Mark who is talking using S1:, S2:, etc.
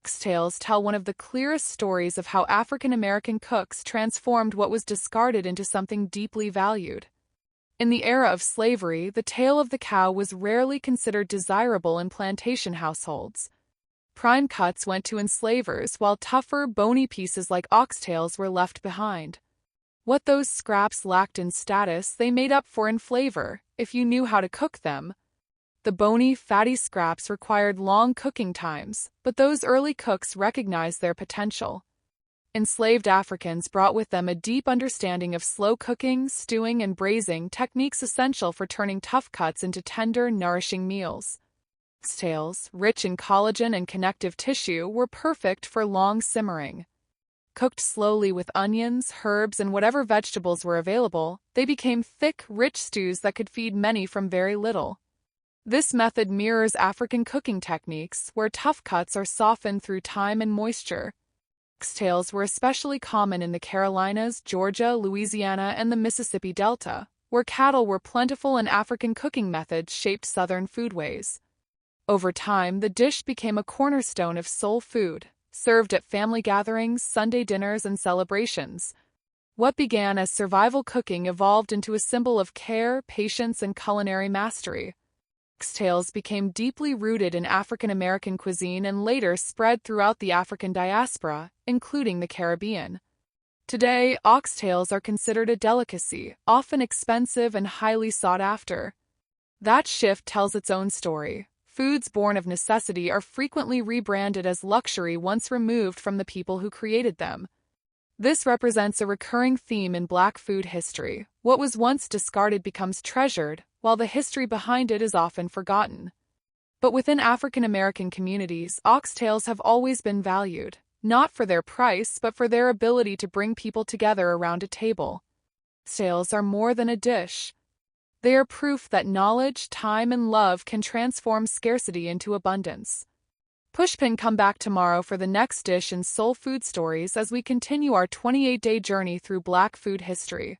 S1: Oxtails tell one of the clearest stories of how African American cooks transformed what was discarded into something deeply valued. In the era of slavery, the tail of the cow was rarely considered desirable in plantation households. Prime cuts went to enslavers, while tougher, bony pieces like oxtails were left behind. What those scraps lacked in status, they made up for in flavor, if you knew how to cook them. The bony, fatty scraps required long cooking times, but those early cooks recognized their potential. Enslaved Africans brought with them a deep understanding of slow cooking, stewing, and braising techniques essential for turning tough cuts into tender, nourishing meals. Oxtails, rich in collagen and connective tissue, were perfect for long simmering. Cooked slowly with onions, herbs, and whatever vegetables were available, they became thick, rich stews that could feed many from very little. This method mirrors African cooking techniques, where tough cuts are softened through time and moisture. Oxtails were especially common in the Carolinas, Georgia, Louisiana, and the Mississippi Delta, where cattle were plentiful and African cooking methods shaped Southern foodways. Over time, the dish became a cornerstone of soul food, served at family gatherings, Sunday dinners, and celebrations. What began as survival cooking evolved into a symbol of care, patience, and culinary mastery. Oxtails became deeply rooted in African American cuisine and later spread throughout the African diaspora, including the Caribbean. Today, oxtails are considered a delicacy, often expensive and highly sought after. That shift tells its own story. Foods born of necessity are frequently rebranded as luxury once removed from the people who created them. This represents a recurring theme in Black food history. What was once discarded becomes treasured, while the history behind it is often forgotten. But within African American communities, oxtails have always been valued, not for their price but for their ability to bring people together around a table. Oxtails are more than a dish. They are proof that knowledge, time, and love can transform scarcity into abundance. Pushpin, come back tomorrow for the next dish in Soul Food Stories as we continue our 28-day journey through Black food history.